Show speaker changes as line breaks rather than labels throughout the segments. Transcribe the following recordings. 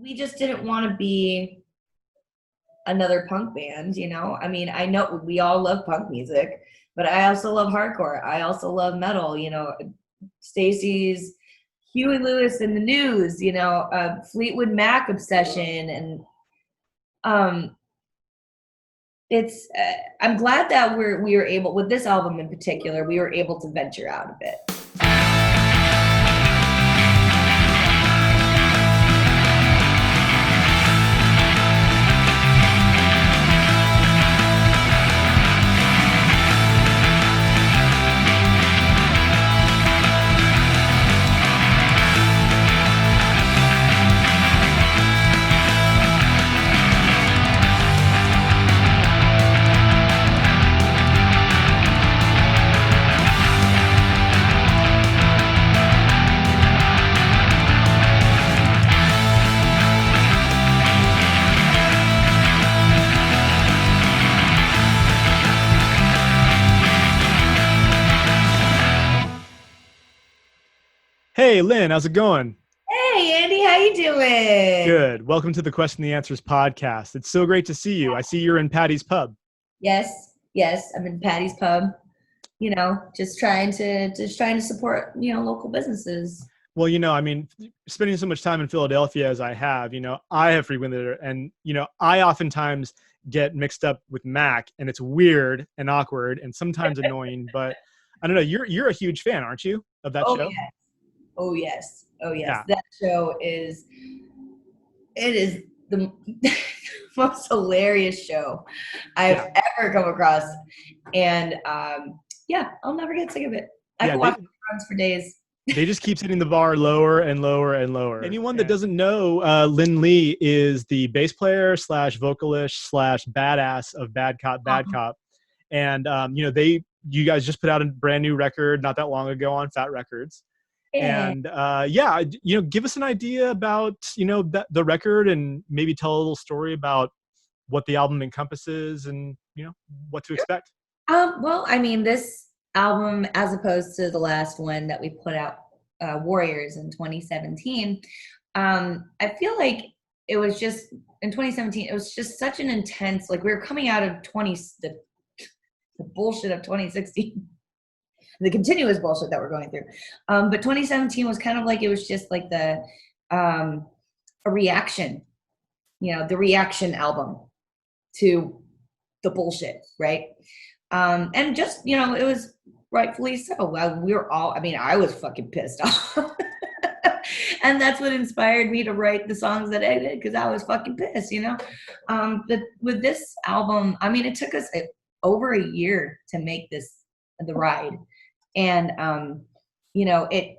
we just didn't want to be another punk band, you know? I mean, I know we all love punk music, but I also love hardcore. I also love metal, you know, Stacy's Huey Lewis and the News, you know, Fleetwood Mac obsession. And um, it's, I'm glad that we were able, with this album in particular, we were able to venture out a bit.
Hey, Lynn, how's it going?
Hey, Andy, how you doing?
Good. Welcome to the Question and the Answers podcast. It's so great to see you. I see you're in Patty's Pub.
Yes, I'm in Patty's Pub. You know, just trying to support, you know, local businesses.
Well, you know, I mean, spending so much time in Philadelphia as I have, you know, I have frequented it, and you know, I oftentimes get mixed up with Mac, and it's weird and awkward and sometimes annoying. But I don't know. You're a huge fan, aren't you, of that show?
Yes. Oh yes.
Yeah.
That show is the most hilarious show I've ever come across. And I'll never get sick of it. I can watch reruns for days.
They just keep setting the bar lower and lower and lower. Anyone that doesn't know, Lynn Lee is the bass player / vocalist / badass of Bad Cop, Bad Cop. And, you know, you guys just put out a brand new record not that long ago on Fat Records. And you know, give us an idea about, you know, the record, and maybe tell a little story about what the album encompasses and, you know, what to expect.
Well, I mean, this album, as opposed to the last one that we put out, Warriors, in 2017, I feel like it was just, in 2017, it was just such an intense, like we were coming out of the bullshit of 2016. The continuous bullshit that we're going through. But 2017 was kind of like, it was just like a reaction, you know, the reaction album to the bullshit, right? And just, you know, it was rightfully so. We were all, I mean, I was fucking pissed off. And that's what inspired me to write the songs that I did, because I was fucking pissed, you know? But with this album, I mean, it took us over a year to make the ride. And, you know, it,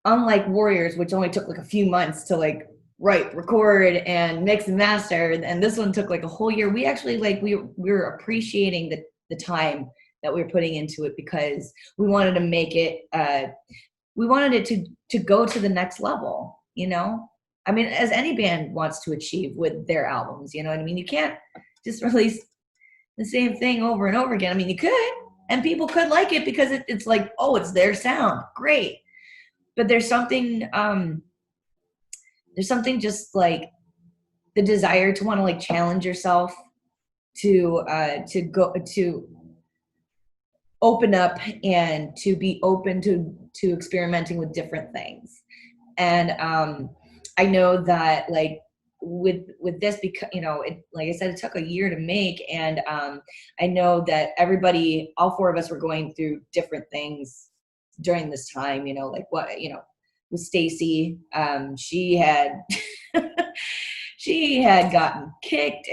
unlike Warriors, which only took like a few months to like write, record, and mix and master, and this one took like a whole year. We actually we were appreciating the time that we were putting into it, because we wanted to make it, we wanted it to go to the next level, you know? I mean, as any band wants to achieve with their albums, you know what I mean? You can't just release the same thing over and over again. I mean, you could. And people could like it because it's like, oh, it's their sound. Great. But there's something just like the desire to want to like challenge yourself, to open up, and to be open to experimenting with different things. And I know that like with this, because, you know, it, like I said, it took a year to make, and I know that all four of us were going through different things during this time, you know, like what, you know, with Stacy, she had she had gotten kicked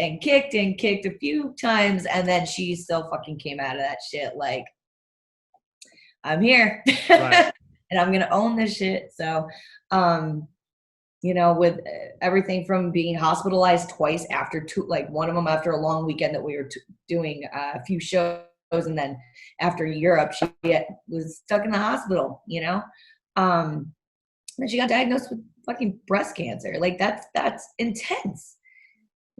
a few times, and then she still fucking came out of that shit like, I'm here. Right. And I'm gonna own this shit. So you know, with everything from being hospitalized twice after one of them after a long weekend that we were doing a few shows, and then after Europe, she was stuck in the hospital, you know? And she got diagnosed with fucking breast cancer. Like that's intense.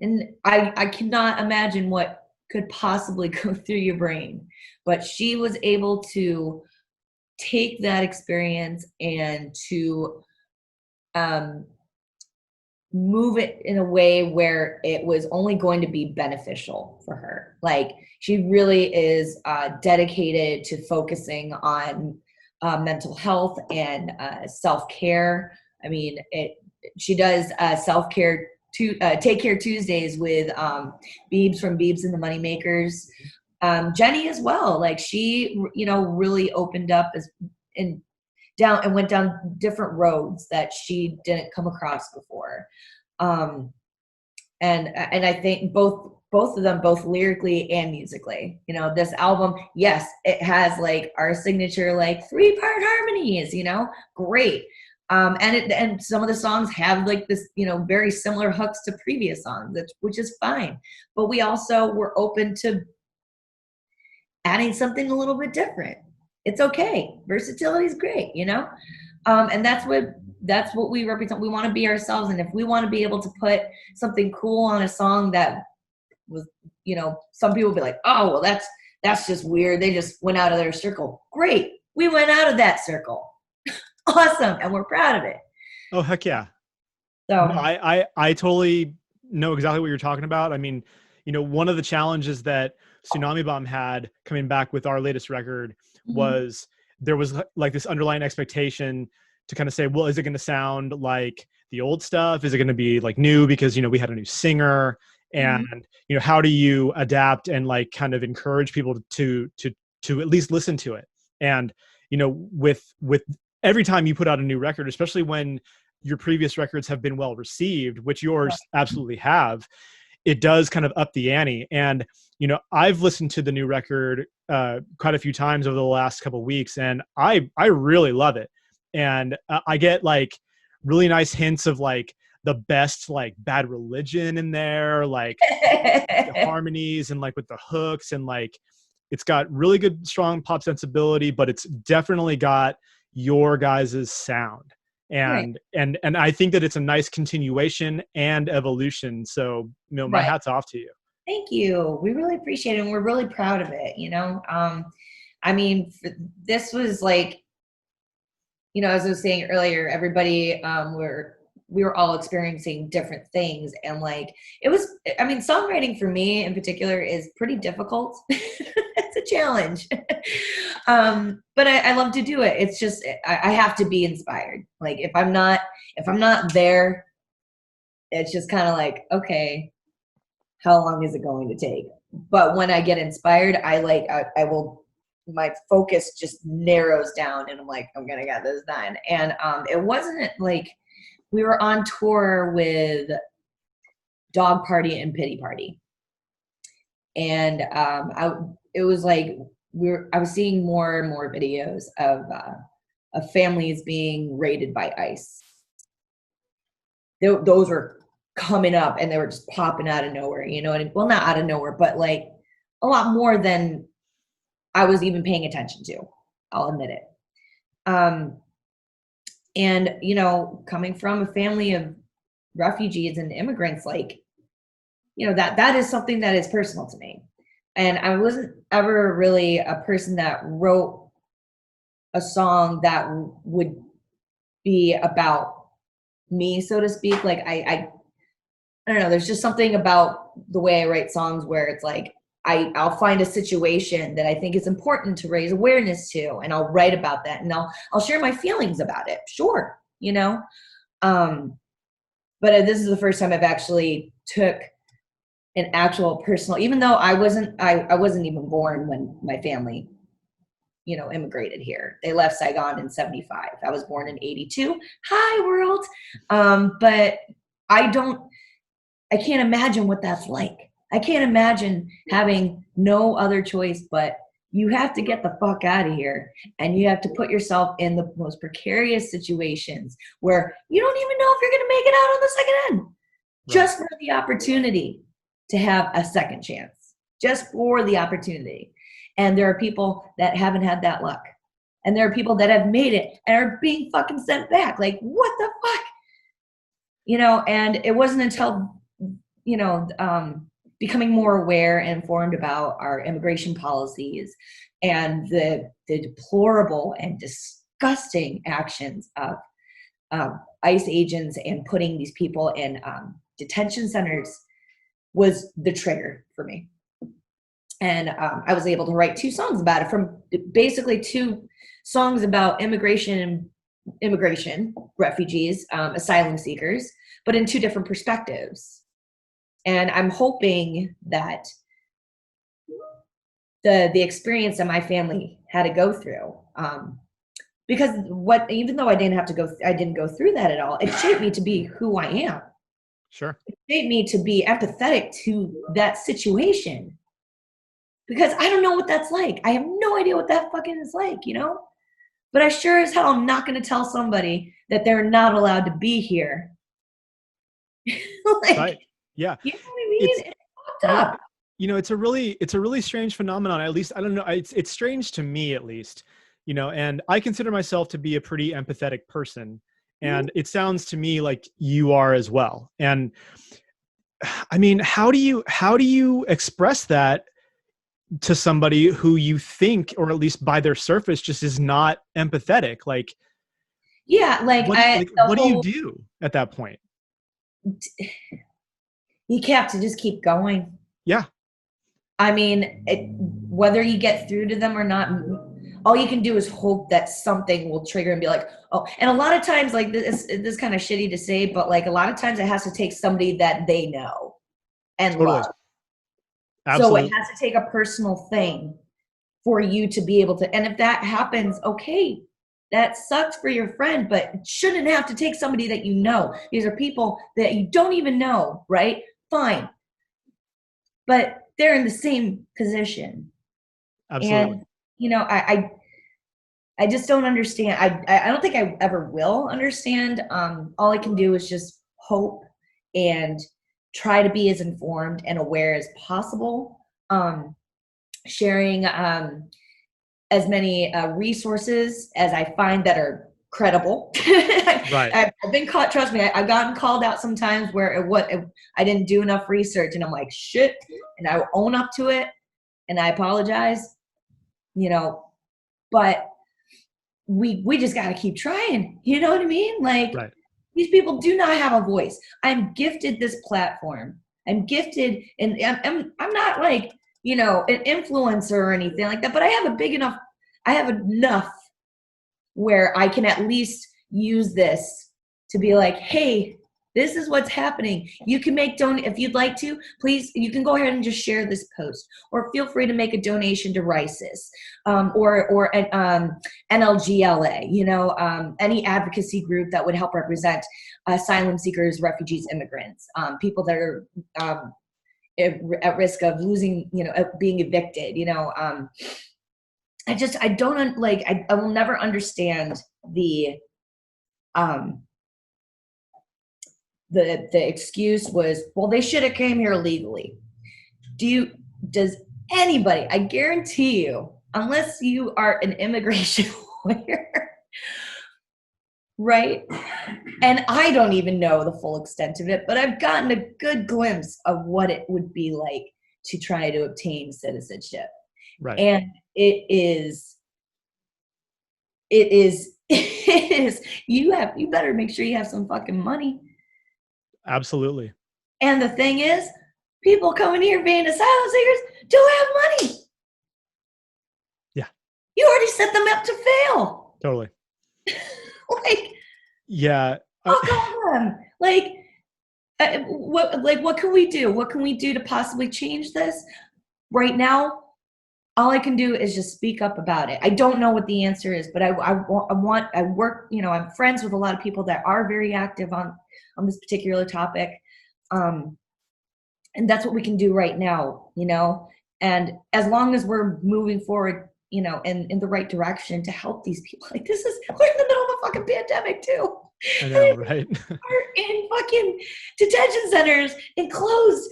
And I cannot imagine what could possibly go through your brain. But she was able to take that experience and to move it in a way where it was only going to be beneficial for her. Like, she really is dedicated to focusing on mental health and self-care. I mean, she does self-care Take Care Tuesdays with Beebs from Beebs and the Moneymakers. Jenny as well. Like, she, really opened up and went down different roads that she didn't come across before. And I think both of them, both lyrically and musically, this album, yes, it has like our signature, like 3-part harmonies, great. And some of the songs have like this, very similar hooks to previous songs, which is fine. But we also were open to adding something a little bit different. It's okay. Versatility is great, and that's what we represent. We want to be ourselves, and if we want to be able to put something cool on a song that was, some people will be like, oh, well, that's just weird. They just went out of their circle. Great. We went out of that circle. Awesome. And we're proud of it.
Oh, heck yeah.
So
no, I totally know exactly what you're talking about. I mean, one of the challenges that Tsunami Bomb had coming back with our latest record was there was like this underlying expectation to kind of say, well, is it going to sound like the old stuff? Is it going to be like new because, we had a new singer? And, how do you adapt and like kind of encourage people to at least listen to it? And, with every time you put out a new record, especially when your previous records have been well received, which yours absolutely have, it does kind of up the ante. And, I've listened to the new record quite a few times over the last couple of weeks, and I really love it. And I get like really nice hints of like the best like Bad Religion in there, like the harmonies and like with the hooks, and like it's got really good strong pop sensibility, but it's definitely got your guys' sound. And and I think that it's a nice continuation and evolution. So, my hat's off to you.
Thank you. We really appreciate it, and we're really proud of it. I mean, this was like, as I was saying earlier, everybody, we were all experiencing different things, and like it was. I mean, songwriting for me in particular is pretty difficult. It's a challenge, but I love to do it. It's just I have to be inspired. Like if I'm not there, it's just kind of like, okay, how long is it going to take? But when I get inspired, I will. My focus just narrows down, and I'm like, I'm gonna get this done. And it wasn't like we were on tour with Dog Party and Pity Party, and it was like I was seeing more and more videos of families being raided by ICE. Those were coming up, and they were just popping out of nowhere. You know what I mean? Well, not out of nowhere, but like a lot more than I was even paying attention to. I'll admit it. And, coming from a family of refugees and immigrants, like, that is something that is personal to me. And I wasn't ever really a person that wrote a song that would be about me, so to speak. Like, I don't know, there's just something about the way I write songs where it's like, I'll find a situation that I think is important to raise awareness to, and I'll write about that, and I'll share my feelings about it. Sure, but this is the first time I've actually took an actual personal, even though I wasn't even born when my family, immigrated here. They left Saigon in 1975. I was born in 1982. Hi, world. But I can't imagine what that's like. I can't imagine having no other choice but you have to get the fuck out of here, and you have to put yourself in the most precarious situations where you don't even know if you're going to make it out on the second end, just for the opportunity to have a second chance, just for the opportunity. And there are people that haven't had that luck, and there are people that have made it and are being fucking sent back. Like, what the fuck? And it wasn't until, becoming more aware and informed about our immigration policies and the deplorable and disgusting actions of ICE agents and putting these people in detention centers was the trigger for me. And I was able to write 2 songs about it, from basically 2 songs about immigration, refugees, asylum seekers, but in 2 different perspectives. And I'm hoping that the experience that my family had to go through, because even though I didn't go through that at all, it shaped me to be who I am.
Sure.
It shaped me to be empathetic to that situation, because I don't know what that's like. I have no idea what that fucking is like, you know? But I sure as hell am not going to tell somebody that they're not allowed to be here. Like,
right. Yeah.
You know what I mean? It's fucked up.
You know, it's a really strange phenomenon. At least, I don't know. It's strange to me, at least, you know, and I consider myself to be a pretty empathetic person. And it sounds to me like you are as well. And I mean, how do you express that to somebody who you think, or at least by their surface, just is not empathetic? Like,
yeah,
what do you do at that point?
You have to just keep going.
Yeah.
I mean, whether you get through to them or not, all you can do is hope that something will trigger and be like, oh. And a lot of times, like, this is kind of shitty to say, but like a lot of times it has to take somebody that they know and love. Absolutely. So it has to take a personal thing for you to be able to. And if that happens, okay, that sucks for your friend, but it shouldn't have to take somebody that you know. These are people that you don't even know, right? Fine. But they're in the same position.
Absolutely.
And, you know, I just don't understand. I don't think I ever will understand. All I can do is just hope and try to be as informed and aware as possible. Sharing as many resources as I find that are credible. Right. I've been caught, trust me, I've gotten called out sometimes where I didn't do enough research, and I'm like, shit, and I will own up to it, and I apologize, you know, but we just got to keep trying. You know what I mean? Like, right. These people do not have a voice. I'm gifted this platform. I'm gifted, and I'm not like, you know, an influencer or anything like that, but I have enough where I can at least use this to be like, hey, this is what's happening. You can make if you'd like to, please, you can go ahead and just share this post, or feel free to make a donation to RISIS, or NLGLA, you know, any advocacy group that would help represent asylum seekers, refugees, immigrants, people that are at risk of losing, you know, being evicted, you know. I don't like, I will never understand the excuse was, well, they should have came here legally. Does anybody, I guarantee you, unless you are an immigration lawyer, right? And I don't even know the full extent of it, but I've gotten a good glimpse of what it would be like to try to obtain citizenship. Right. And it is, you better make sure you have some fucking money.
Absolutely.
And the thing is, people coming here being asylum seekers don't have money.
Yeah.
You already set them up to fail.
Totally.
Like,
yeah.
Fuck on them. Like, what can we do? What can we do to possibly change this? Right now, all I can do is just speak up about it. I don't know what the answer is, but I work, you know, I'm friends with a lot of people that are very active on this particular topic. And that's what we can do right now, you know, and as long as we're moving forward, you know, in the right direction to help these people, like we're in the middle of a fucking pandemic too.
I know, right?
We're in fucking detention centers enclosed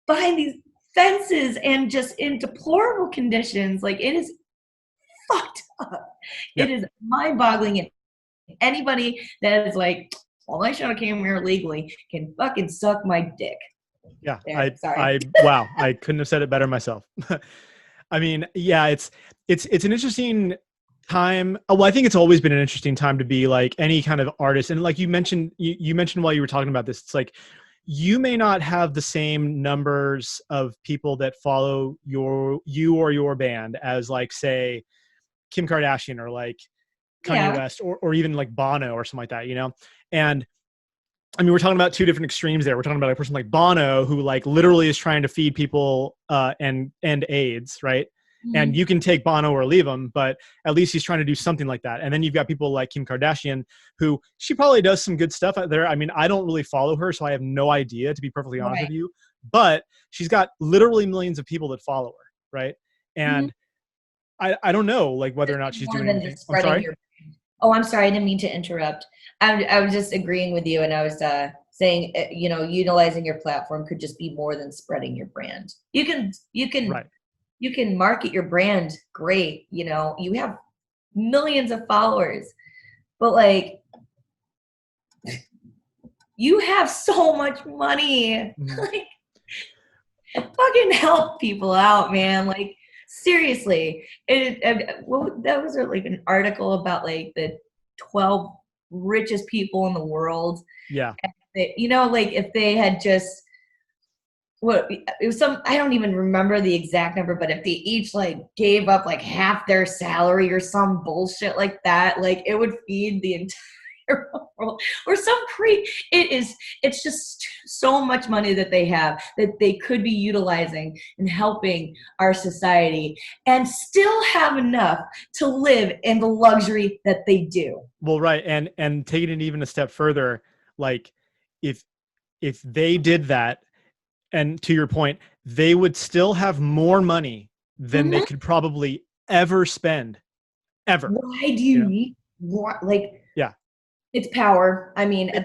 behind these fences and just in deplorable conditions. Like, it is fucked up. Yep. It is mind-boggling. And anybody that is like, well, I should have came here legally, can fucking suck my dick.
Yeah,
sorry.
Wow, I couldn't have said it better myself. I mean, yeah, it's an interesting time. Well, I think it's always been an interesting time to be like any kind of artist. And like you mentioned, you mentioned while you were talking about this, it's like, you may not have the same numbers of people that follow you or your band as like, say, Kim Kardashian or like Kanye West or even like Bono or something like that, you know? And I mean, we're talking about two different extremes there. We're talking about a person like Bono who like literally is trying to feed people and end AIDS, right? Mm-hmm. And you can take Bono or leave him, but at least he's trying to do something like that. And then you've got people like Kim Kardashian, who she probably does some good stuff out there. I mean, I don't really follow her, so I have no idea, to be perfectly honest with you. But she's got literally millions of people that follow her, right? And I don't know, like whether or not she's doing anything. I'm sorry.
I'm sorry. I didn't mean to interrupt. I was just agreeing with you, and I was saying, you know, utilizing your platform could just be more than spreading your brand. You can market your brand great. You know, you have millions of followers, but like, you have so much money. Like, fucking help people out, man. Like, seriously. That was like an article about like the 12 richest people in the world. Yeah. You know, like if they had just, it was I don't even remember the exact number, but if they each like gave up like half their salary or some bullshit like that, like it would feed the entire world or it's just so much money that they have that they could be utilizing and helping our society and still have enough to live in the luxury that they do.
Well, right. And taking it even a step further, like if they did that, and to your point, they would still have more money than they could probably ever spend, ever.
Why do you need more? Like, it's power. I mean, I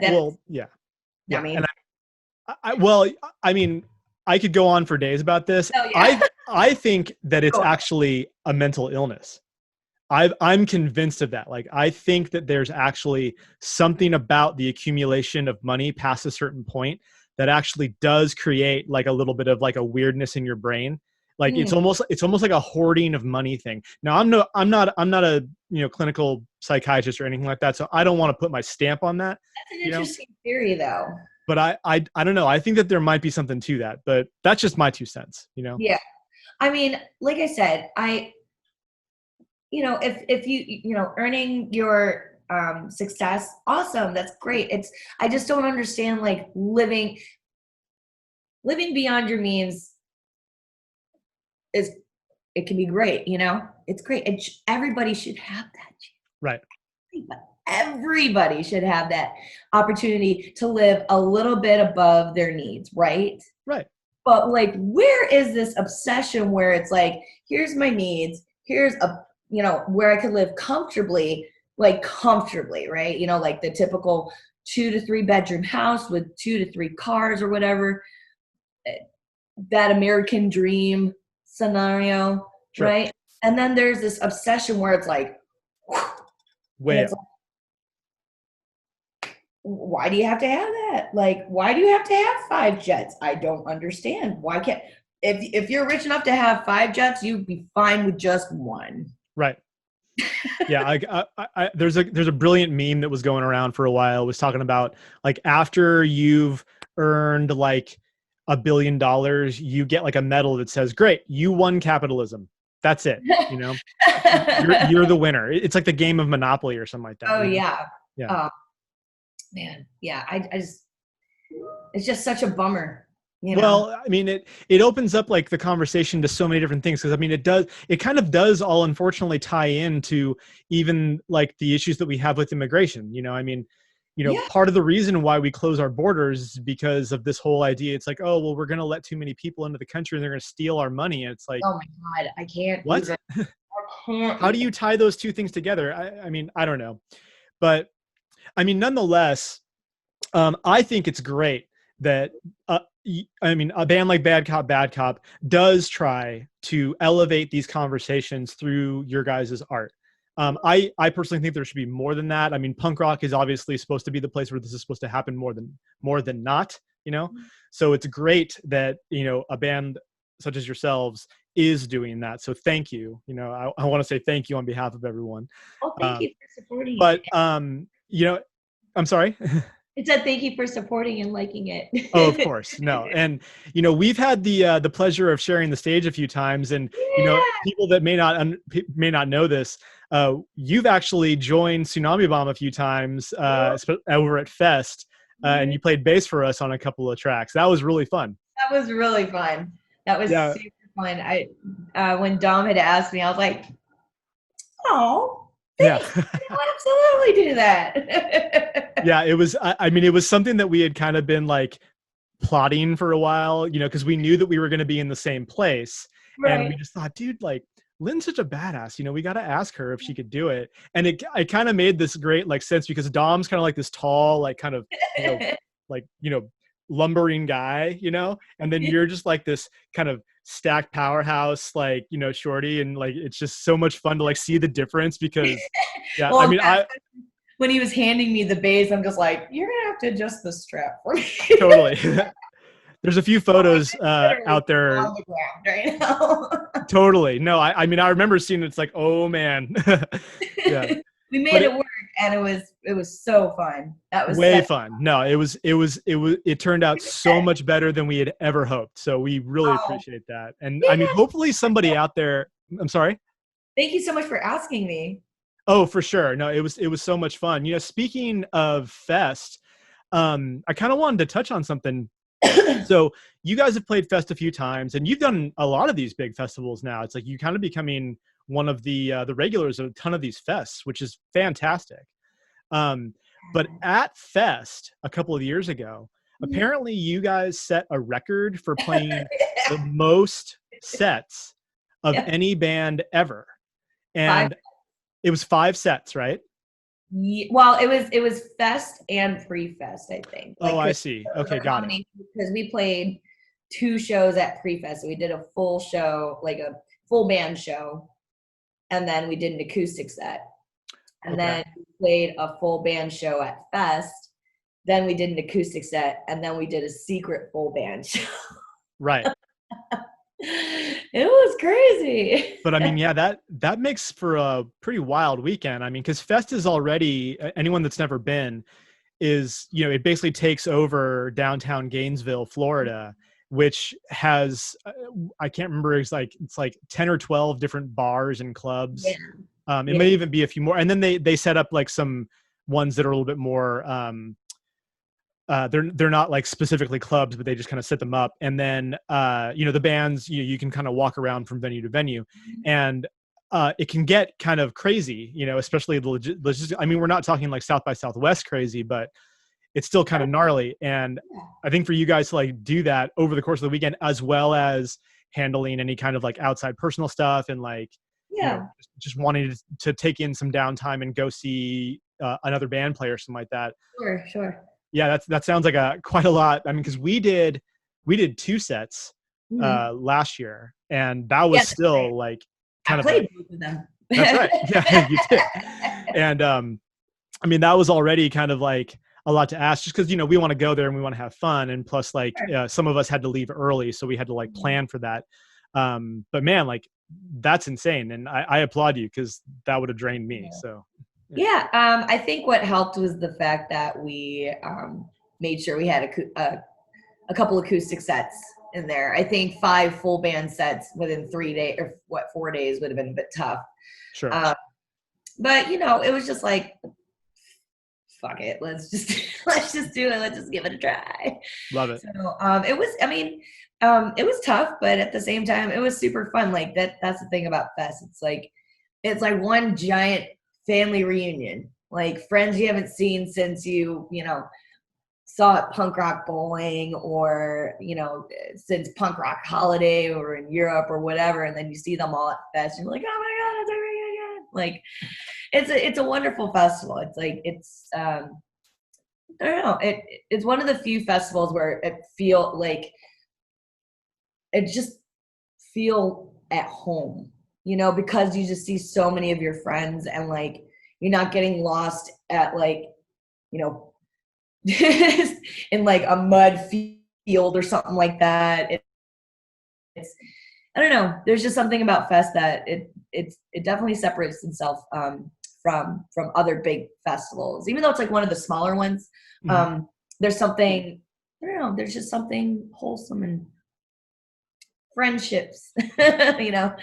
mean,
and I mean, I could go on for days about this. Oh, yeah. I think that it's actually a mental illness. I'm convinced of that. Like, I think that there's actually something about the accumulation of money past a certain point that actually does create like a little bit of like a weirdness in your brain. Like it's almost like a hoarding of money thing. Now I'm not a, you know, clinical psychiatrist or anything like that. So I don't want to put my stamp on that.
That's an interesting theory though.
But I don't know. I think that there might be something to that, but that's just my 2 cents, you know?
Yeah. I mean, like I said, you know, if you know, earning your success, awesome, that's great. I just don't understand like living beyond your means it can be great, you know, it's great. Everybody should have that.
Right.
Everybody should have that opportunity to live a little bit above their needs, right?
Right.
But like, where is this obsession where it's like, here's my needs, here's you know, where I could live comfortably, right? You know, like the typical 2 to 3 bedroom house with 2 to 3 cars or whatever, that American dream scenario, sure. Right? And then there's this obsession where it's like,
why
do you have to have that? Like, why do you have to have 5 jets? I don't understand. Why can't, if you're rich enough to have 5 jets, you'd be fine with just 1.
Right. Yeah. There's a brilliant meme that was going around for a while. It was talking about like, after you've earned like $1 billion, you get like a medal that says, great, you won capitalism. That's it. You know, you're the winner. It's like the game of Monopoly or something like that.
Oh yeah. Yeah. Man. Yeah. I just, it's just such a bummer. You know?
Well, I mean, it opens up like the conversation to so many different things. Cause I mean, it kind of does all unfortunately tie into even like the issues that we have with immigration. You know, I mean, you know, part of the reason why we close our borders is because of this whole idea. It's like, oh, well, we're going to let too many people into the country and they're going to steal our money. And it's like,
oh my God, I can't.
What? I can't. How do you tie those two things together? I mean, I don't know, but I mean, nonetheless, I think it's great that, I mean, a band like Bad Cop does try to elevate these conversations through your guys' art. I personally think there should be more than that. I mean, punk rock is obviously supposed to be the place where this is supposed to happen more than not, you know? So it's great that, you know, a band such as yourselves is doing that. So thank you. You know, I want to say thank you on behalf of everyone.
Well, thank you for supporting
but,
it.
You know, I'm sorry.
It said thank you for supporting and liking it.
Oh, of course. No. And, you know, we've had the pleasure of sharing the stage a few times, and, you know, people that may not know this, you've actually joined Tsunami Bomb a few times, over at Fest, and you played bass for us on a couple of tracks. That was really fun.
That was really fun. That was super fun. When Dom had asked me, I was like, oh, thanks. I'll absolutely do that.
Yeah, it was, I mean, it was something that we had kind of been like plotting for a while, you know, because we knew that we were going to be in the same place. Right. And we just thought, dude, like, Lynn's such a badass, you know, we got to ask her if she could do it. And it kind of made this great like sense, because Dom's kind of like this tall, like kind of, you know, like, you know, lumbering guy, you know, and then you're just like this kind of stacked powerhouse, like, you know, shorty, and like it's just so much fun to like see the difference, because
well, I mean, when he was handing me the bass, I'm just like, you're gonna have to adjust the strap for me.
Totally. There's a few photos out there
on the ground right now.
Totally. No, I mean, I remember seeing it, it's like, oh man. Yeah.
We made it work, and it was so fun. That was
way fun. No, it turned out so much better than we had ever hoped. So we really appreciate that. And I mean, hopefully somebody out there, I'm sorry.
Thank you so much for asking me.
Oh, for sure. No, it was so much fun. You know, speaking of Fest, I kind of wanted to touch on something. So you guys have played Fest a few times, and you've done a lot of these big festivals now. It's like you kind of becoming one of the regulars of a ton of these fests, which is fantastic. But at Fest a couple of years ago, apparently you guys set a record for playing the most sets of any band ever. And it was 5 sets, right?
Well, it was Fest and pre-Fest, I think.
Like, I see. Okay, got it.
Because we played 2 shows at pre-Fest. So we did a full show, like a full band show, and then we did an acoustic set. And then we played a full band show at Fest. Then we did an acoustic set, and then we did a secret full band show.
Right.
It was crazy.
But I mean, yeah, that makes for a pretty wild weekend. I mean, because Fest is already, anyone that's never been, is, you know, it basically takes over downtown Gainesville, Florida, which has, I can't remember, it's like 10 or 12 different bars and clubs. Yeah. It may even be a few more. And then they set up like some ones that are a little bit more, they're not like specifically clubs, but they just kind of set them up. And then, you know, the bands, you can kind of walk around from venue to venue, and it can get kind of crazy, you know, especially the logistics. I mean, we're not talking like South by Southwest crazy, but it's still kind of gnarly. And I think for you guys to like do that over the course of the weekend, as well as handling any kind of like outside personal stuff, and like, you know, just wanting to take in some downtime and go see another band play or something like that.
Sure.
Yeah, that sounds like quite a lot. I mean, because we did 2 sets last year, and that was still like kind of like,
both of them.
That's right. Yeah, you did. And I mean, that was already kind of like a lot to ask, just because, you know, we want to go there and we want to have fun, and plus like some of us had to leave early, so we had to like plan for that. But man, like, that's insane, and I applaud you, because that would have drained me. So.
Yeah, I think what helped was the fact that we made sure we had a couple acoustic sets in there. I think 5 full band sets within 3 days, or 4 days, would have been a bit tough.
Sure.
But you know, it was just like, fuck it, let's just do it. Let's just give it a try.
Love it.
So it was, I mean, it was tough, but at the same time, it was super fun. Like that's the thing about Fest. It's like one giant family reunion, like friends you haven't seen since you know, saw at Punk Rock Bowling, or, you know, since Punk Rock Holiday, or in Europe or whatever, and then you see them all at Fest, and you're like, oh my god, it's a reunion. Like, it's a wonderful festival. It's like, it's I don't know, it's one of the few festivals where it just feel at home, you know, because you just see so many of your friends, and like, you're not getting lost at like, you know, in like a mud field or something like that. I don't know. There's just something about Fest that it definitely separates itself from other big festivals. Even though it's like one of the smaller ones,
Mhm.
there's something, I don't know, there's just something wholesome and friendships, you know?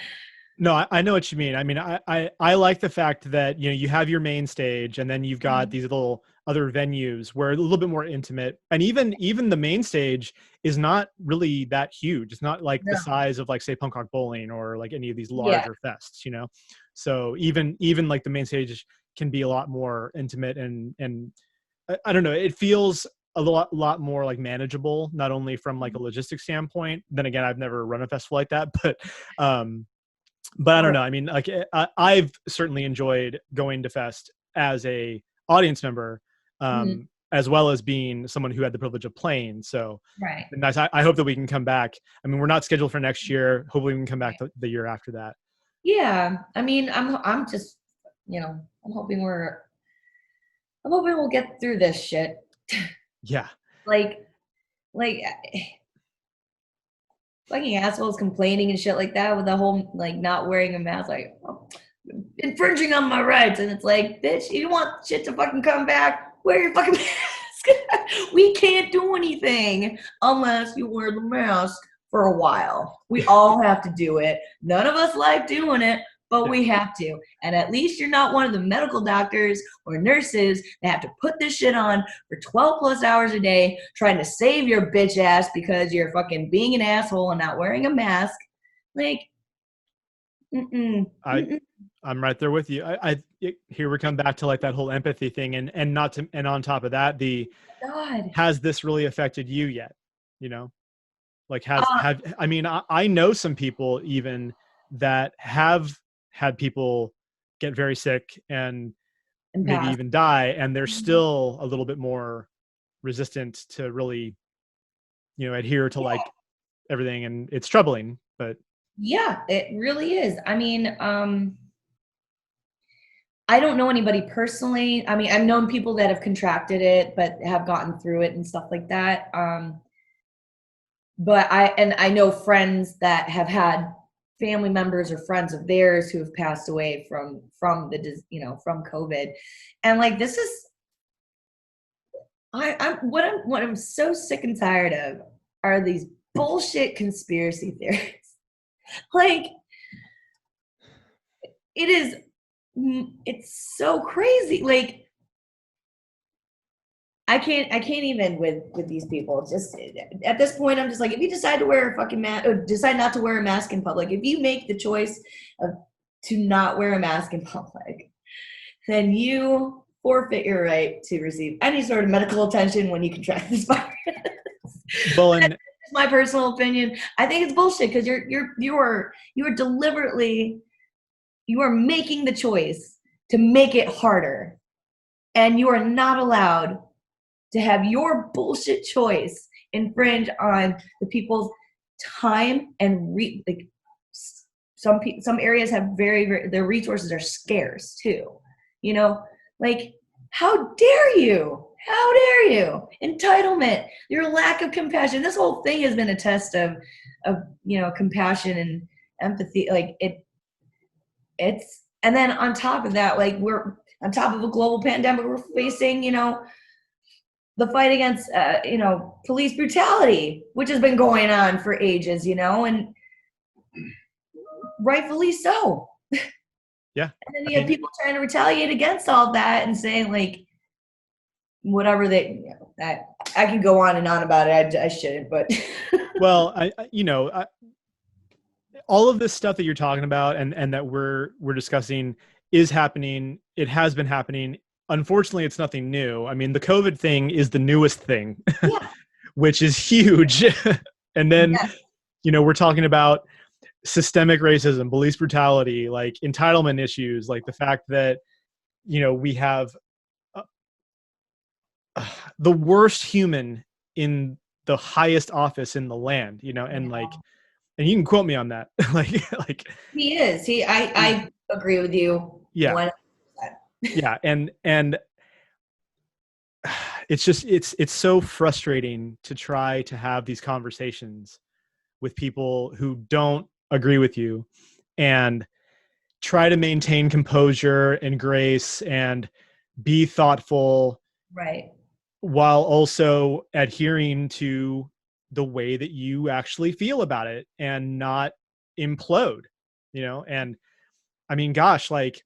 No, I know what you mean. I mean, I like the fact that, you know, you have your main stage and then you've got
Mhm.
these little other venues where a little bit more intimate. And even the main stage is not really that huge. It's not like the
No.
size of like say Punk Rock Bowling or like any of these
Yeah.
larger fests, you know. So even like the main stage can be a lot more intimate and I don't know, it feels a lot more like manageable, not only from like a logistics standpoint. Then again, I've never run a festival like that, um but I don't
Or,
know. I mean, like I've certainly enjoyed going to Fest as a audience member,
mhm,
as well as being someone who had the privilege of playing. So
right.
nice. I hope that we can come back. I mean, we're not scheduled for next year. Hopefully, we can come back the year after that.
Yeah. I mean, I'm just, I'm hoping we'll get through this shit.
Yeah.
Like, like fucking assholes complaining and shit like that with the whole like not wearing a mask, like, oh, infringing on my rights. And it's like, bitch, you want shit to fucking come back, wear your fucking mask. We can't do anything unless you wear the mask for a while. We all have to do it. None of us like doing it, but
Yeah.
we have to. And at least you're not one of the medical doctors or nurses that have to put this shit on for 12 plus hours a day trying to save your bitch ass because you're fucking being an asshole and not wearing a mask. Like, mm-mm,
I
mm-mm.
I'm right there with you. Here we come back to like that whole empathy thing, and not to, and on top of that, the
God.
has this really affected you yet? You know, like
Uh,
have I mean, I know some people even that have had people get very sick and
and
maybe
pass.
even die, and they're still a little bit more resistant to really, you know, adhere to
Yeah,
like everything, and it's troubling. But
yeah, it really is. I mean, I don't know anybody personally. I mean, I've known people that have contracted it but have gotten through it and stuff like that. But I know friends that have had family members or friends of theirs who have passed away from from COVID, and like this is I'm so sick and tired of are these bullshit conspiracy theories. Like it is, it's so crazy. Like I can't even with these people. Just at this point, I'm just like, if you decide to wear a fucking mask, or decide not to wear a mask in public, if you make the choice of to not wear a mask in public, then you forfeit your right to receive any sort of medical attention when you contract this virus.
well,
That's
and
my personal opinion. I think it's bullshit because you are deliberately, you are making the choice to make it harder, and you are not allowed to have your bullshit choice infringe on the people's time and like some areas have very their resources are scarce too. You know, like how dare you? How dare you? Entitlement, your lack of compassion. This whole thing has been a test of compassion and empathy. Like it's and then on top of that, like we're on top of a global pandemic, we're facing, the fight against police brutality, which has been going on for ages, and rightfully so.
yeah,
And then
I
you have
mean,
people trying to retaliate against all that and saying like whatever that I can go on and on about it. I shouldn't, but
well, you know, all of this stuff that you're talking about and that we're discussing is happening. It has been happening. Unfortunately, it's nothing new. I mean, the COVID thing is the newest thing,
yeah,
which is huge. And then,
yeah,
you know, we're talking about systemic racism, police brutality, like entitlement issues, like the fact that, you know, we have uh, the worst human in the highest office in the land, you know, and like, and you can quote me on that. Like
he is. I agree with you.
yeah,
100%.
yeah. And it's just, it's so frustrating to try to have these conversations with people who don't agree with you, and try to maintain composure and grace and be thoughtful,
Right.
while also adhering to the way that you actually feel about it and not implode, and I mean, gosh, like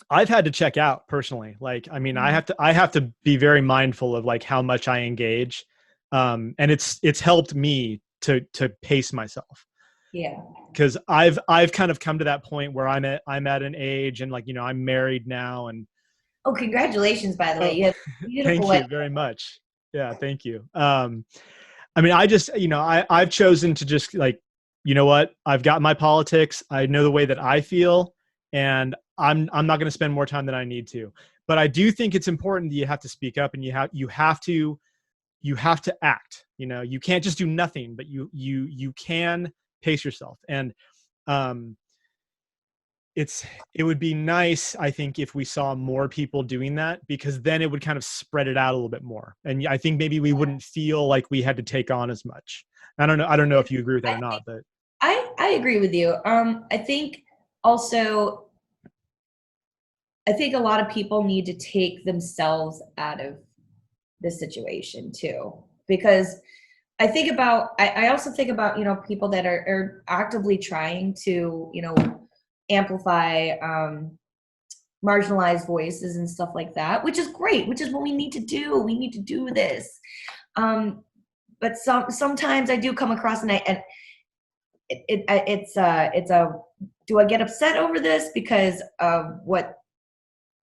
I've had to check out personally. Like, I mean, I have to be very mindful of like how much I engage. And it's helped me to pace myself.
Yeah.
Cause I've kind of come to that point where I'm at an age, and like, I'm married now, and
Oh, congratulations, by the way. You have a beautiful
thank
wife.
you very much. Yeah. Thank you. I mean, I just, I've chosen to just like, you know what, I've got my politics. I know the way that I feel, and I'm not going to spend more time than I need to. But I do think it's important that you have to speak up, and you have to act. You can't just do nothing, but you can pace yourself. And it would be nice, I think, if we saw more people doing that, because then it would kind of spread it out a little bit more. And I think maybe we wouldn't feel like we had to take on as much. I don't know if you agree with that or not, but
I agree with you. I think also, I think a lot of people need to take themselves out of the situation too, because I also think about, people that are actively trying to, amplify marginalized voices and stuff like that, which is great, which is what we need to do. We need to do this. But sometimes I do come across, and it's a, do I get upset over this because of what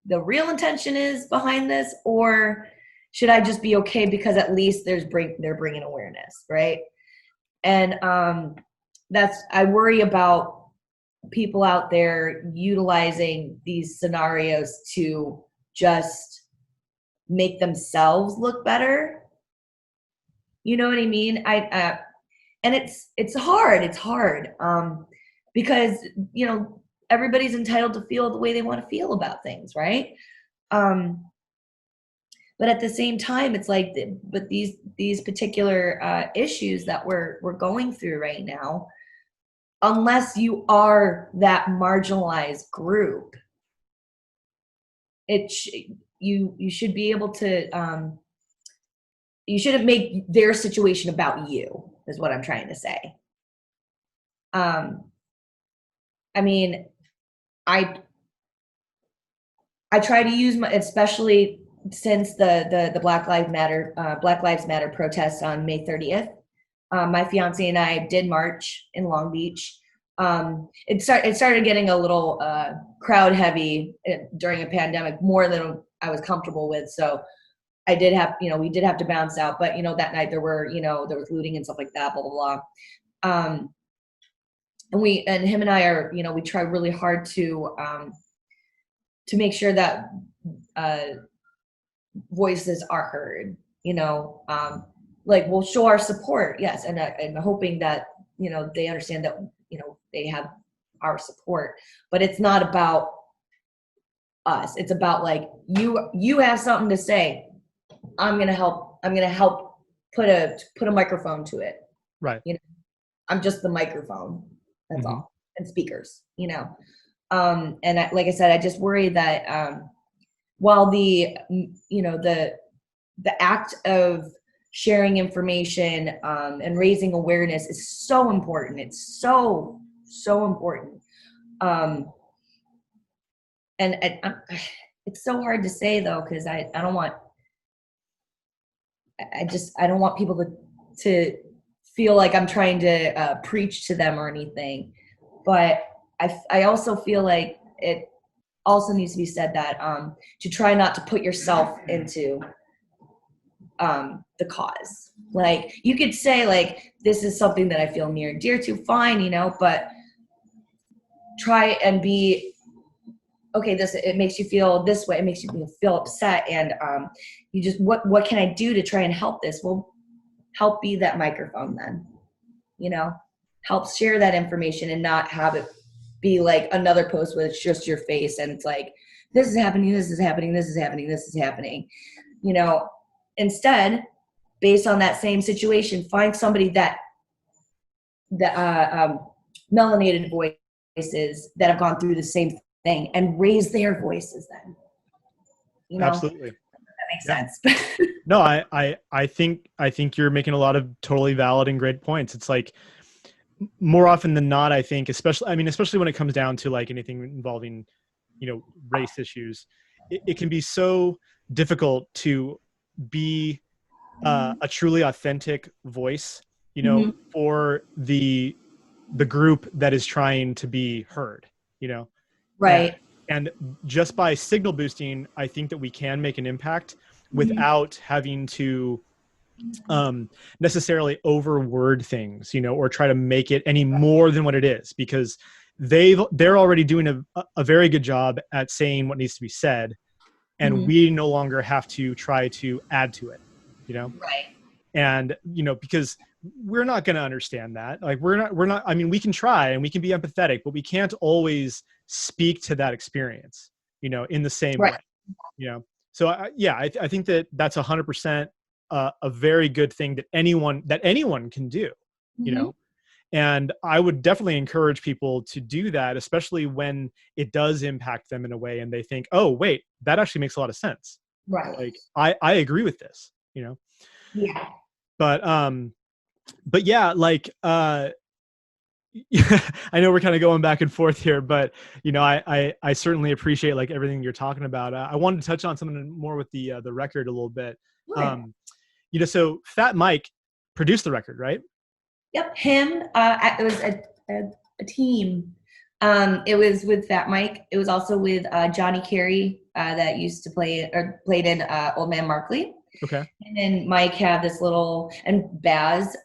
the real intention is behind this, or should I just be okay because at least they're bringing awareness, right? And I worry about people out there utilizing these scenarios to just make themselves look better. You know what I mean? And it's hard. It's hard because everybody's entitled to feel the way they want to feel about things, right? But at the same time, it's like, but these particular issues that we're going through right now, unless you are that marginalized group, you should be able to. You shouldn't make their situation about you, is what I'm trying to say. I mean, I try to use especially since the Black Lives Matter protests on May 30th. My fiance and I did march in Long Beach. It started getting a little crowd heavy during a pandemic, more than I was comfortable with. So we did have to bounce out. But that night there was looting and stuff like that, blah blah blah. And him and I are, we try really hard to make sure that voices are heard. Like we'll show our support, yes, and hoping that they understand that they have our support. But it's not about us. It's about like you have something to say. I'm gonna help put a microphone to it.
right.
I'm just the microphone. That's all, and speakers. And like I said, I just worry that while the act of sharing information and raising awareness is so important. It's so important. And it's so hard to say though, because I don't want people to feel like I'm trying to preach to them or anything. But I also feel like it also needs to be said that to try not to put yourself into the cause. Like you could say like, this is something that I feel near and dear to, fine, but try and be, okay, it makes you feel this way. It makes you feel upset. And you just, what can I do to try and help this? Well, help be that microphone then, help share that information and not have it be like another post where it's just your face. And it's like, this is happening, this is happening, this is happening, this is happening. Instead, based on that same situation, find somebody that melanated voices that have gone through the same thing and raise their voices then. You know?
Absolutely.
That makes sense.
No, I think you're making a lot of totally valid and great points. It's like more often than not, I think, especially when it comes down to like anything involving, race issues, it can be so difficult to be a truly authentic voice, for the group that is trying to be heard,
Right.
And just by signal boosting, I think that we can make an impact without having to necessarily overword things, or try to make it any more than what it is, because they're already doing a very good job at saying what needs to be said, and we no longer have to try to add to it,
Right.
And because we're not going to understand that. Like we're not, I mean, we can try and we can be empathetic, but we can't always speak to that experience, in the same way, So I think that that's 100% a very good thing that anyone can do, and I would definitely encourage people to do that, especially when it does impact them in a way and they think, oh wait, that actually makes a lot of sense.
Right.
Like I agree with this,
Yeah.
But yeah, like, I know we're kind of going back and forth here, but I certainly appreciate like everything you're talking about. I wanted to touch on something more with the record a little bit.
Sure.
So Fat Mike produced the record, right?
Yep, him. It was a team. It was with Fat Mike. It was also with Johnny Carey that used to played in Old Man Markley.
Okay.
And then Mike had this little, and Baz.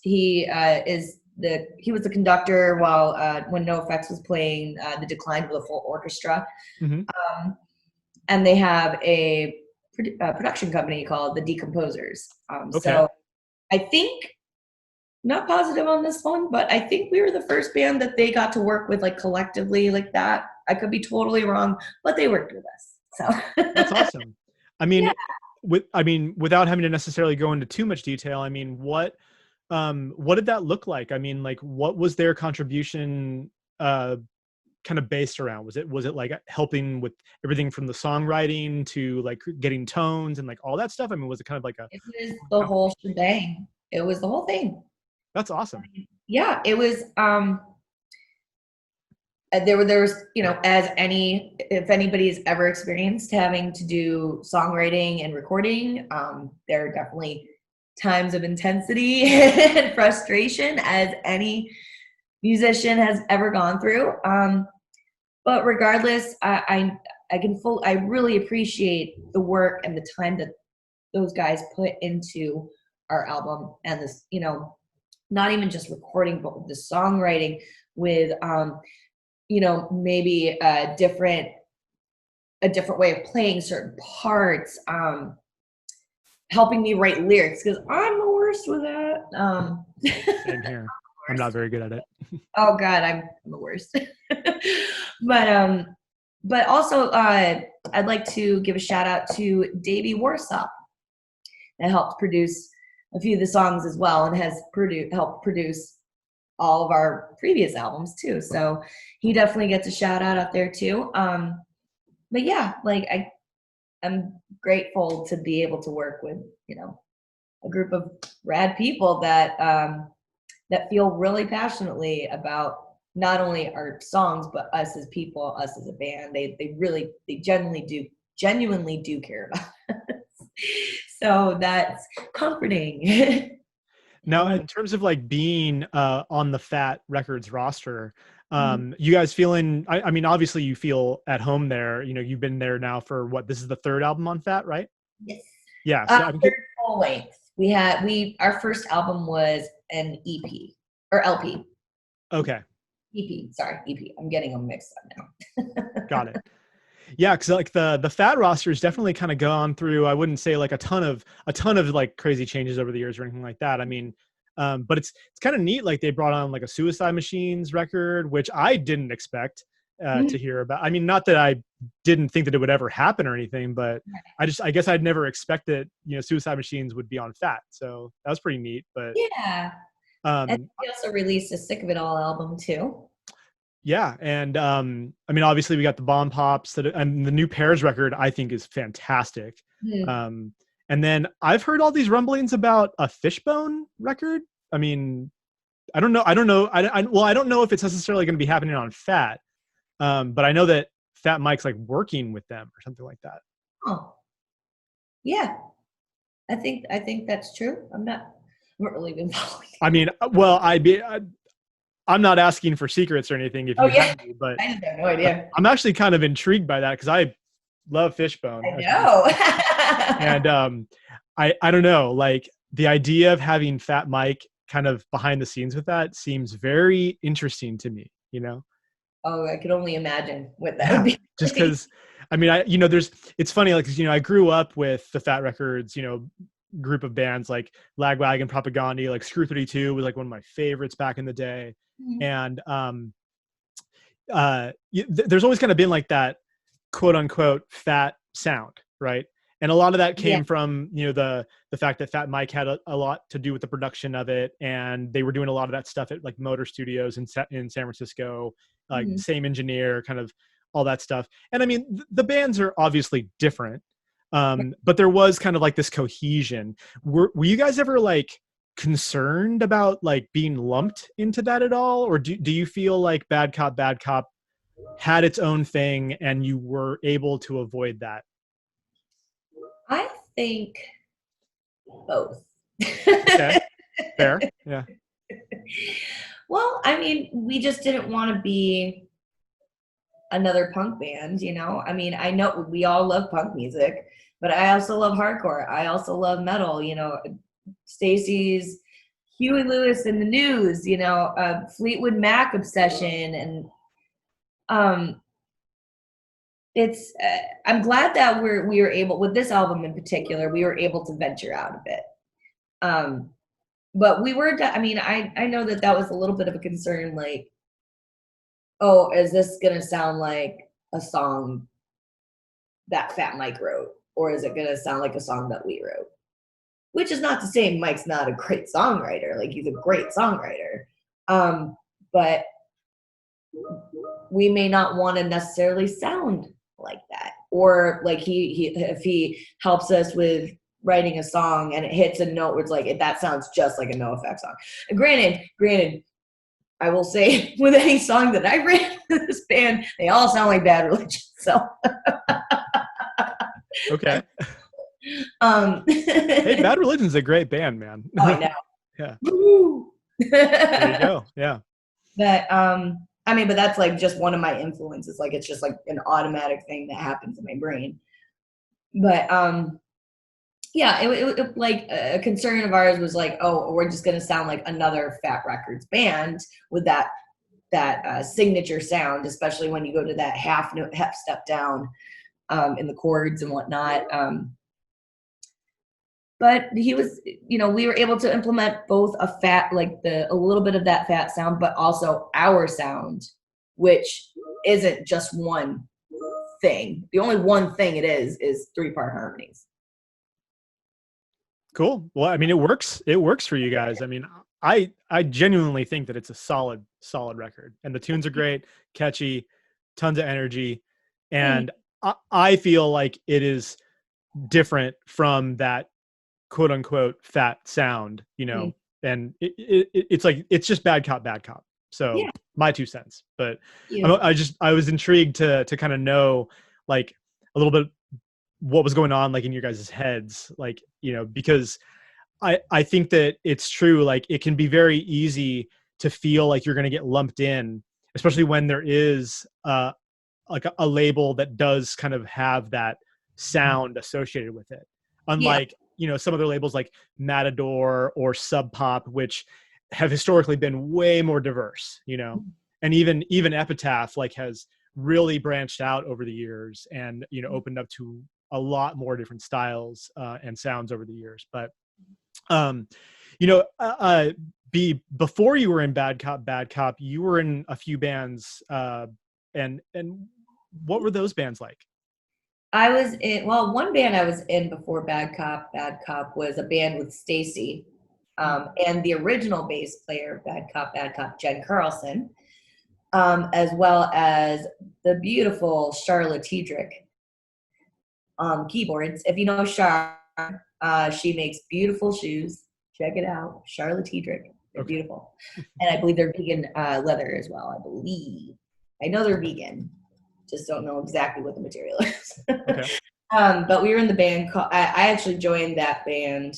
He was the conductor while when NoFX was playing The Decline with a full orchestra. And they have a production company called The Decomposers.
Okay.
So I think, not positive on this one, but I think we were the first band that they got to work with like collectively like that. I could be totally wrong, but they worked with us. So
that's awesome. I mean, without having to necessarily go into too much detail, I mean, what did that look like? I mean, like, what was their contribution kind of based around? Was it like helping with everything from the songwriting to like getting tones and like all that stuff? I mean, was it kind of like
it was the whole shebang. It was the whole thing.
That's awesome.
Yeah, it was. There was, if anybody's ever experienced having to do songwriting and recording, there are definitely times of intensity and frustration, as any musician has ever gone through. But regardless, I really appreciate the work and the time that those guys put into our album, and this, not even just recording, but with the songwriting, with maybe a different way of playing certain parts, helping me write lyrics, because I'm the worst with that.
Same here. I'm not very good at it.
Oh God, I'm the worst. But also, I'd like to give a shout out to Davey Warsaw, that helped produce a few of the songs as well, and has helped produce all of our previous albums too. So he definitely gets a shout out there too. But yeah, like I'm grateful to be able to work with, a group of rad people that feel really passionately about not only our songs, but us as people, us as a band. They genuinely do care about us. So that's comforting.
Now, in terms of like being on the Fat Records roster, you guys feeling, I mean, obviously you feel at home there, you've been there now for this is the third album on Fat, right?
Yes.
Yeah. So
third full length. Our first album was an EP or LP.
Okay.
EP, sorry, EP. I'm getting them mixed up now.
Got it. Yeah, because like the Fat roster has definitely kind of gone through, I wouldn't say like a ton of like crazy changes over the years or anything like that. I mean, but it's kind of neat. Like they brought on like a Suicide Machines record, which I didn't expect to hear about. I mean, not that I didn't think that it would ever happen or anything, but I guess I'd never expected, Suicide Machines would be on Fat. So that was pretty neat. But
yeah, And
Um,
he also released a Sick of It All album too.
yeah, and I mean, obviously we got the Bomb Pops and the new Pears record. I think is fantastic.
Hmm.
Um, and then I've heard all these rumblings about a Fishbone record. I mean, I don't know. I don't know. Well, I don't know if it's necessarily going to be happening on Fat, but I know that Fat Mike's like working with them or something like that.
Oh, yeah. I think that's true. I'm not really been following.
I mean, well, I'm not asking for secrets or anything if
Oh
you
yeah,
have me, but
I just have no idea.
I'm actually kind of intrigued by that because I love Fishbone.
I know.
And I don't know, like the idea of having Fat Mike kind of behind the scenes with that seems very interesting to me, you know?
Oh, I could only imagine what that would
Yeah,
be.
just because I mean, it's funny, like, 'cause, I grew up with the Fat Records, group of bands like Lagwagon, Propaganda, like Screw 32 was like one of my favorites back in the day.
Mhm.
And there's always kind of been like that quote unquote fat sound, right? And a lot of that
Yeah.
came from the fact that Fat Mike had a lot to do with the production of it, and they were doing a lot of that stuff at like Motor Studios in San Francisco, like
Mhm.
same engineer, kind of all that stuff. And I mean, the bands are obviously different, but there was kind of like this cohesion. Were you guys ever like concerned about like being lumped into that at all, or do you feel like Bad Cop had its own thing and you were able to avoid that?
I think both.
Okay, fair. Yeah.
Well, I mean, we just didn't want to be another punk band, I mean, I know we all love punk music, but I also love hardcore. I also love metal, Stacy's Huey Lewis and the News, Fleetwood Mac obsession. And um it's I'm glad that we were able, with this album in particular, we were able to venture out a bit. But we were, I mean, I know that was a little bit of a concern, like, oh, is this gonna sound like a song that Fat Mike wrote, or is it gonna sound like a song that we wrote? Which is not to say Mike's not a great songwriter. Like, he's a great songwriter. But we may not want to necessarily sound like that. Or like if he helps us with writing a song and it hits a note where it's like, that sounds just like a NoFX song. And granted, I will say with any song that I've written in this band, they all sound like Bad Religion. So
Okay.
um
Hey, Bad Religion's a great band, man.
oh, I know.
Yeah.
Woo!
There you go. Yeah.
But I mean, but that's like just one of my influences. Like, it's just like an automatic thing that happens in my brain. But yeah, it like a concern of ours was like, oh, we're just gonna sound like another Fat Records band with that signature sound, especially when you go to that half step down in the chords and whatnot. But he was, we were able to implement both a little bit of that fat sound, but also our sound, which isn't just one thing. The only one thing it is 3-part harmonies.
Cool. Well, I mean, it works. It works for you guys. I mean, I genuinely think that it's a solid record, and the tunes are great, catchy, tons of energy, and I feel like it is different from that quote unquote fat sound, and it's like, it's just Bad Cop. So
Yeah.
my 2 cents, but
Yeah.
I was intrigued to kind of know like a little bit what was going on like in your guys' heads, like, because I think that it's true. Like, it can be very easy to feel like you're going to get lumped in, especially when there is like a label that does kind of have that sound associated with it. Unlike, some other labels like Matador or Sub Pop, which have historically been way more diverse, and even Epitaph like has really branched out over the years and, opened up to a lot more different styles and sounds over the years. But, before you were in Bad Cop, you were in a few bands, and what were those bands like?
I was in, well, one band I was in before Bad Cop was a band with Stacy. and the original bass player of Bad Cop, Jen Carlson, as well as the beautiful Charlotte Tiedrick on keyboards. If you know Char, she makes beautiful shoes. Check it out, Charlotte Tiedrick. They're beautiful, and I believe they're vegan leather as well. I believe. I know they're vegan. Just don't know exactly what the material is.
Okay.
But we were in the band. I actually joined that band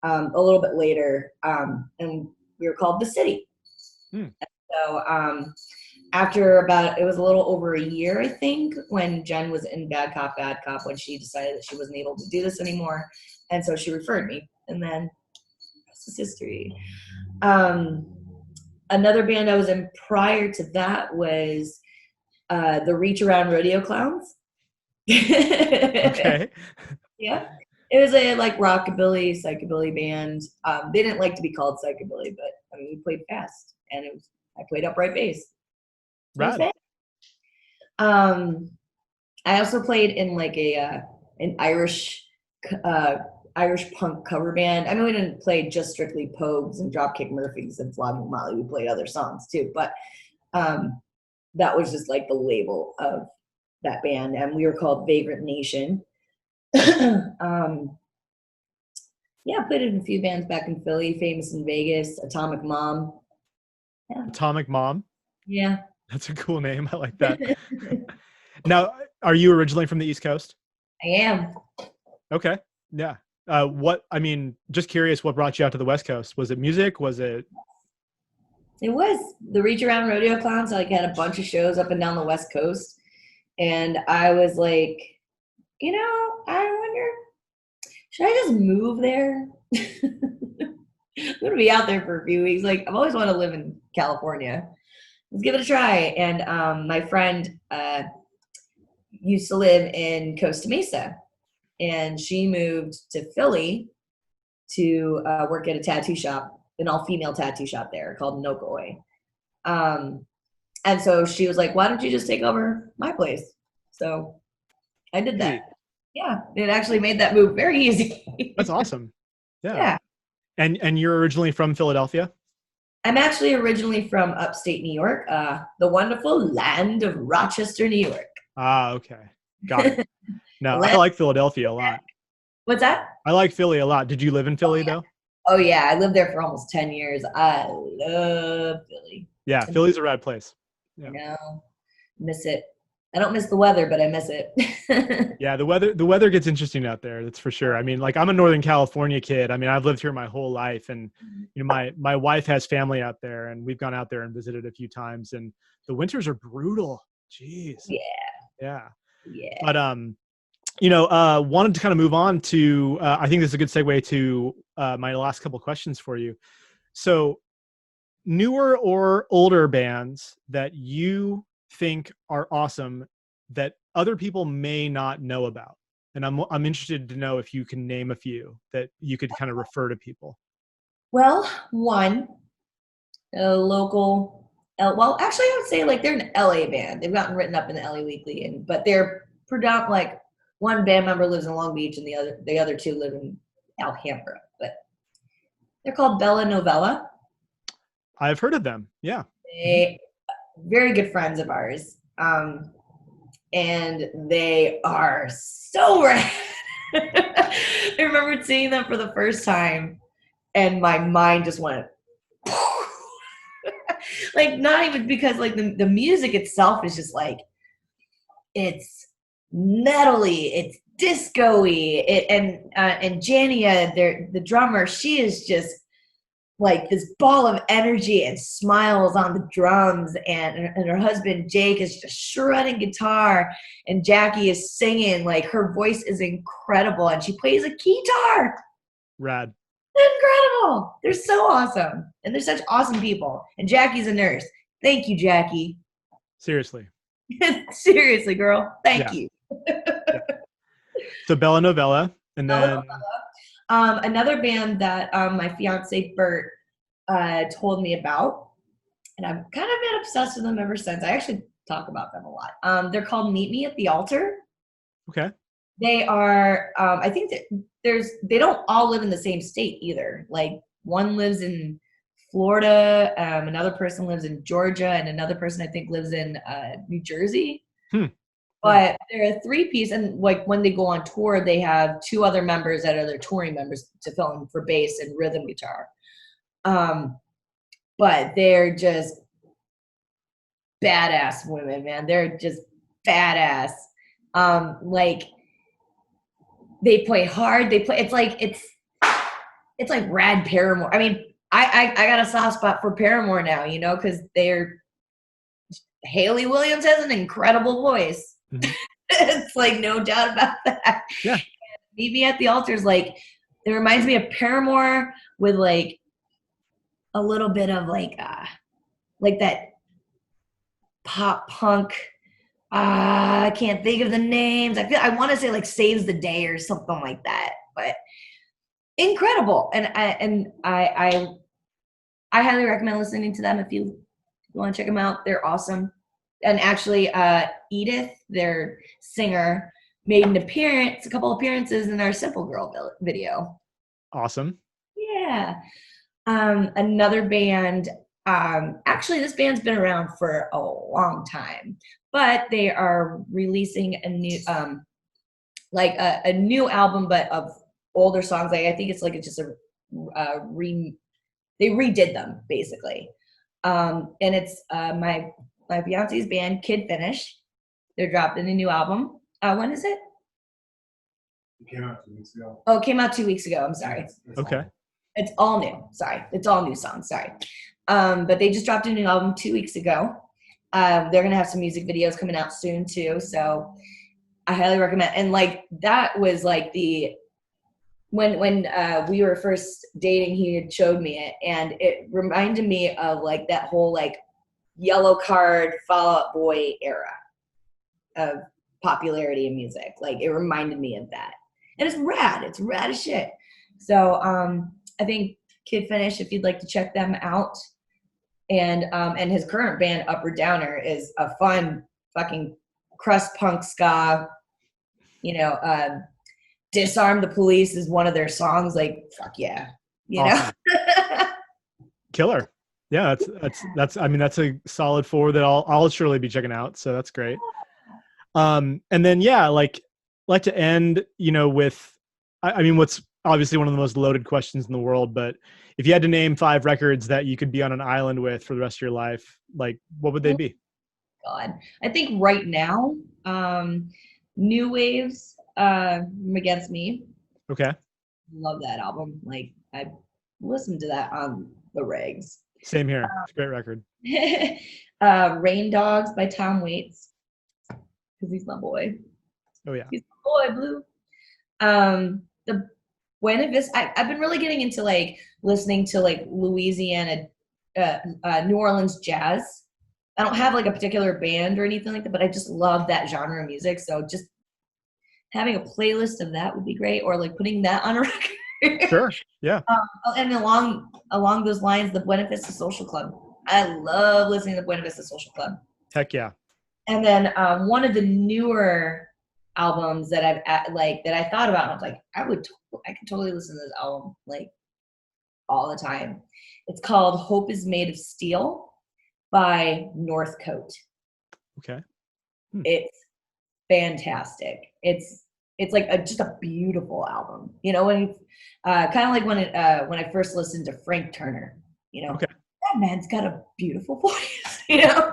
a little bit later, and we were called The City. So after it was a little over a year, I think, when Jen was in Bad Cop, when she decided that she wasn't able to do this anymore. And so she referred me, and then this is history. Another band I was in prior to that was the Reach Around Rodeo Clowns.
Okay.
Yeah. It was a rockabilly, psychobilly band. They didn't like to be called psychobilly, but I mean, we played fast, and I played upright bass.
Right.
I also played in an Irish punk cover band. I mean, we didn't play just strictly Pogues and Dropkick Murphys and Flogging Molly. We played other songs too, but that was just like the label of that band, and we were called Vagrant Nation. Yeah, I played in a few bands back in Philly, Famous in Vegas, Atomic Mom. Yeah.
Atomic Mom?
Yeah.
That's a cool name. I like that. Now, are you originally from the East Coast?
I am.
Okay. Yeah. Just curious, what brought you out to the West Coast? Was it music? Was it?
It was the Reach Around Rodeo Clowns. I had a bunch of shows up and down the West Coast. And I was like, I wonder, should I just move there? I'm going to be out there for a few weeks. I've always wanted to live in California. Let's give it a try. And my friend used to live in Costa Mesa. And she moved to Philly to work at a tattoo shop, an all-female tattoo shop there called Nokoi. And so she was like, why don't you just take over my place? So I did that. Yeah, it actually made that move very easy.
That's awesome. Yeah. And you're originally from Philadelphia?
I'm actually originally from upstate New York, the wonderful land of Rochester, New York.
Ah, okay. Got it. No, I like Philadelphia a lot.
What's that?
I like Philly a lot. Did you live in Philly, though?
Oh, yeah. I lived there for almost 10 years. I love Philly.
Yeah, Philly's a rad place. Yeah.
No, miss it. I don't miss the weather, but I miss it.
Yeah, the weather gets interesting out there. That's for sure. I mean, I'm a Northern California kid. I mean, I've lived here my whole life, and my wife has family out there, and we've gone out there and visited a few times, and the winters are brutal. Jeez. Yeah. But wanted to kind of move on to. I think this is a good segue to my last couple questions for you. So, newer or older bands that you think are awesome that other people may not know about, and I'm interested to know if you can name a few that you could kind of refer to people.
Well, one, a local, well, actually, I would say they're an LA band. They've gotten written up in the LA Weekly, but they're predominantly one band member lives in Long Beach and the other two live in Alhambra. But they're called Bella Novella.
I've heard of them. Yeah.
They very good friends of ours. And they are so rad. I remember seeing them for the first time and my mind just went not even because the music itself is just it's metally, it's disco-y, and Jania, the drummer, she is just this ball of energy and smiles on the drums, and her husband Jake is just shredding guitar, and Jackie is singing. Her voice is incredible, and she plays a guitar.
Rad.
Incredible. They're so awesome, and they're such awesome people. And Jackie's a nurse. Thank you, Jackie.
Seriously.
Seriously, girl. Thank you.
Yeah. So Bella Novella, and then
another band that my fiance Bert told me about, and I've kind of been obsessed with them ever since. I actually talk about them a lot. They're called Meet Me at the Altar.
Okay. They
are. I think that they don't all live in the same state either. one lives in Florida, another person lives in Georgia, and another person I think lives in New Jersey. But they're a three-piece, and like when they go on tour, they have two other members that are their touring members to fill in for bass and rhythm guitar. But they're just badass women, man. They're just badass. Like they play hard. It's like Rad Paramore. I mean, I got a soft spot for Paramore now, you know, because Haley Williams has an incredible voice. It's like no doubt about that.
Yeah.
Meet Me at the Altar is like, it reminds me of Paramore with like a little bit of like that pop punk. I can't think of the names. I want to say like Saves the Day or something like that, but incredible. And I highly recommend listening to them if you want to check them out. They're awesome. And actually, Edith, their singer, made a couple appearances in our Simple Girl video.
Awesome.
Yeah. Another band, actually this band's been around for a long time, but they are releasing a new, a new album, but of older songs. Like, I think it's they redid them basically. And it's, my fiance's band, Kid Finish. They're dropping a new album. When is it?
It came out 2 weeks ago.
Oh, it came out 2 weeks ago. I'm sorry.
Okay.
It's all new. Sorry. It's all new songs. Sorry. But they just dropped a new album 2 weeks ago. They're going to have some music videos coming out soon too. So I highly recommend. And like, that was like when we were first dating, he had showed me it, and it reminded me of like that whole like Yellow Card, Fall Out Boy era of popularity in music. Like, it reminded me of that. And it's rad. It's rad as shit. So I think Kid Finish, if you'd like to check them out. And his current band, Up or Downer, is a fun fucking crust punk ska. You know, Disarm the Police is one of their songs. Like, fuck yeah. You
awesome.
know?
Killer. Yeah, that's I mean, that's a solid 4 that I'll surely be checking out. So that's great. And then like to end, you know, with I mean, what's obviously one of the most loaded questions in the world, but if you had to name 5 records that you could be on an island with for the rest of your life, like what would they be?
God, I think right now, New Waves, Against Me.
Okay.
Love that album. Like, I listened to that on the regs.
Same here. It's a great record.
Rain Dogs by Tom Waits, because he's my boy.
Oh yeah.
He's my boy, Blue. The Buena Vista. I've been really getting into like listening to like Louisiana, New Orleans jazz. I don't have like a particular band or anything like that, but I just love that genre of music. So just having a playlist of that would be great, or like putting that on a record.
Sure. Yeah.
And along those lines, the Buena Vista Social Club. I love listening to the Buena Vista Social Club.
Heck yeah.
And then one of the newer albums that I thought about, and I was like, I could totally listen to this album like all the time. It's called Hope Is Made of Steel by Northcote.
Okay.
It's fantastic. It's like just a beautiful album. You know, when kind of like when I first listened to Frank Turner, you know,
okay.
That man's got a beautiful voice, you know,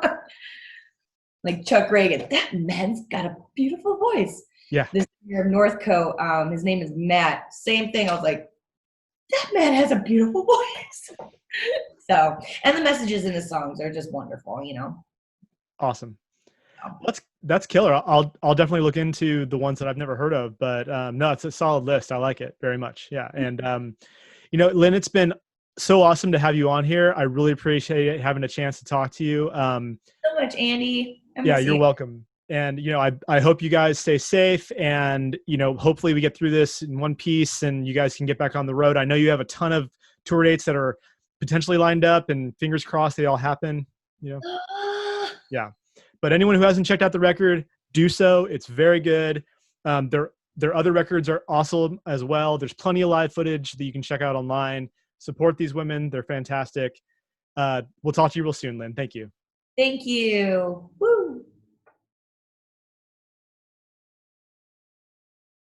like Chuck Reagan, that man's got a beautiful voice.
Yeah.
This year of Northcote, his name is Matt. Same thing. I was like, that man has a beautiful voice. So, and the messages in his songs are just wonderful, you know.
Awesome. That's killer. I'll definitely look into the ones that I've never heard of, but no, it's a solid list. I like it very much. Yeah. And you know, Lynn, it's been so awesome to have you on here. I really appreciate having a chance to talk to you.
So much, Andy.
Yeah, you're welcome. And, you know, I hope you guys stay safe, and, you know, hopefully we get through this in one piece and you guys can get back on the road. I know you have a ton of tour dates that are potentially lined up, and fingers crossed they all happen, you know? Yeah. But anyone who hasn't checked out the record, do so. It's very good. Their other records are awesome as well. There's plenty of live footage that you can check out online. Support these women. They're fantastic. We'll talk to you real soon, Lynn. Thank you.
Thank you. Woo.